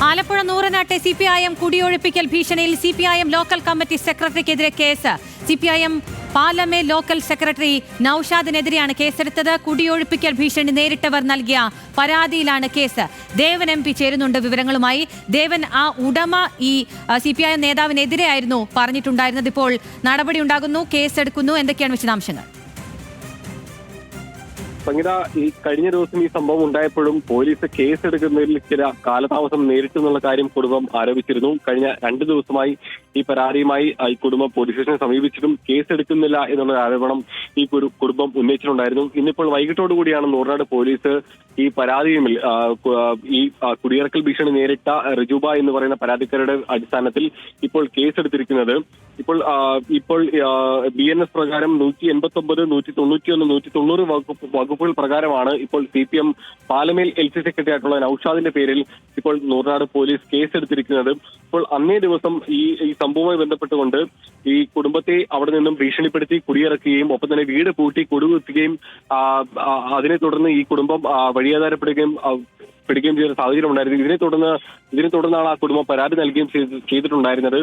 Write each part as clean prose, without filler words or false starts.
ആലപ്പുഴ നൂറനാട്ടെ CPIM കുടിയൊഴിപ്പിക്കൽ ഭീഷണിയിൽ CPIM ലോക്കൽ കമ്മിറ്റി സെക്രട്ടറിക്കെതിരെ case. CPIM Palamel local secretary നൌഷാദിനെതിരെയാണ് കേസെടുത്തത്. കുടിയൊഴിപ്പിക്കൽ ഭീഷണി നേരിട്ടവർ നൽകിയ പരാതിയിലാണ് കേസ്. ദേവൻ MP ചേരുന്നുണ്ട് വിവരങ്ങളുമായി. ദേവൻ, ആ ഉടമ ഈ CPIM നേതാവിനെതിരെയായിരുന്നു പറഞ്ഞിട്ടുണ്ടായിരുന്നത്. ഇപ്പോൾ നടപടി ഉണ്ടാകുന്നു, കേസെടുക്കുന്നു. എന്തൊക്കെയാണ് വിശദാംശങ്ങൾ? സംഗീത, ഈ കഴിഞ്ഞ ദിവസം ഈ സംഭവം ഉണ്ടായപ്പോഴും പോലീസ് കേസെടുക്കുന്നതിൽ ചില കാലതാമസം നേരിട്ടെന്നുള്ള കാര്യം കുടുംബം ആരോപിച്ചിരുന്നു. കഴിഞ്ഞ 2 ദിവസമായി ഈ പരാതിയുമായി ഈ കുടുംബം പോലീസ് സ്റ്റേഷനെ സമീപിച്ചിട്ടും കേസെടുക്കുന്നില്ല എന്നുള്ള ആരോപണം ഈ കുടുംബം ഉന്നയിച്ചിട്ടുണ്ടായിരുന്നു. ഇന്നിപ്പോൾ വൈകിട്ടോടുകൂടിയാണ് നൂറനാട് പോലീസ് ഈ പരാതിയുമിൽ ഈ കുടിയിറക്കൽ ഭീഷണി നേരിട്ട റിജുബ എന്ന് പറയുന്ന പരാതിക്കാരുടെ അടിസ്ഥാനത്തിൽ ഇപ്പോൾ കേസെടുത്തിരിക്കുന്നത്. ഇപ്പോൾ BNS പ്രകാരം 189, 191, 190 വകുപ്പുകൾ പ്രകാരമാണ് ഇപ്പോൾ CPM പാലമേൽ LC സെക്രട്ടറി ആയിട്ടുള്ള നൌഷാദിന്റെ പേരിൽ ഇപ്പോൾ നൂറനാട് പോലീസ് കേസെടുത്തിരിക്കുന്നത്. ഇപ്പോൾ അന്നേ ദിവസം ഈ സംഭവവുമായി ബന്ധപ്പെട്ടുകൊണ്ട് ഈ കുടുംബത്തെ അവിടെ നിന്നും ഭീഷണിപ്പെടുത്തി കുടിയിറക്കുകയും ഒപ്പം തന്നെ വീട് പൂട്ടി കൊടുകുത്തുകയും അതിനെ തുടർന്ന് ഈ കുടുംബം വഴിയാധാരപ്പെടുകയും ചെയ്ത സാഹചര്യം ഉണ്ടായിരുന്നു. ഇതിനെ തുടർന്നാണ് ആ കുടുംബം പരാതി നൽകുകയും ചെയ്തിട്ടുണ്ടായിരുന്നത്.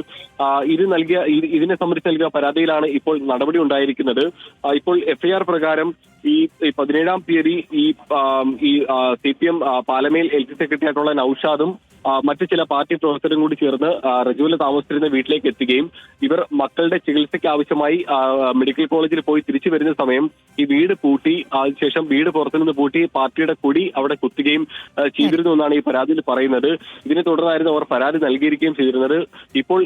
ഇതിനെ സംബന്ധിച്ച് നൽകിയ പരാതിയിലാണ് ഇപ്പോൾ നടപടി ഉണ്ടായിരിക്കുന്നത്. ഇപ്പോൾ FIR പ്രകാരം ഈ 17-ാം തീയതി ഈ CPM പാലമേൽ LC സെക്രട്ടറി ആയിട്ടുള്ള നൌഷാദും മറ്റു ചില പാർട്ടി പ്രവർത്തകരും കൂടി ചേർന്ന് റജുവിൽ താമസിച്ചിരുന്ന വീട്ടിലേക്ക് എത്തുകയും ഇവർ മക്കളുടെ ചികിത്സയ്ക്ക് ആവശ്യമായി മെഡിക്കൽ കോളേജിൽ പോയി തിരിച്ചു വരുന്ന സമയം ഈ വീട് പൂട്ടി, അതിനുശേഷം വീട് പുറത്തുനിന്ന് പൂട്ടി പാർട്ടിയുടെ കൊടി അവിടെ കുത്തുകയും ചെയ്തിരുന്നു എന്നാണ് ഈ പരാതിയിൽ പറയുന്നത്. ഇതിനെ തുടർന്നായിരുന്നു അവർ പരാതി നൽകിയിരിക്കുകയും ചെയ്തിരുന്നത്. ഇപ്പോൾ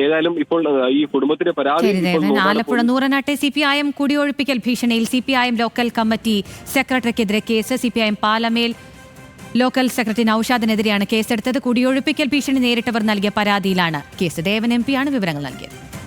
ഏതായാലും ഇപ്പോൾ ഈ കുടുംബത്തിന്റെ പരാതി ആലപ്പുഴ നൂറനാട്ടെ CPIM കുടിയൊഴിപ്പിക്കൽ ഭീഷണിയിൽ CPIM ലോക്കൽ കമ്മിറ്റി സെക്രട്ടറിക്കെതിരെ case. CPIM Palamel local secretary നൌഷാദിനെതിരെയാണ് കേസെടുത്തത്. കുടിയൊഴിപ്പിക്കൽ ഭീഷണി നേരിട്ടവർ നൽകിയ പരാതിയിലാണ് കേസ്. ദേവൻ MP ആണ് വിവരങ്ങൾ നൽകിയത്.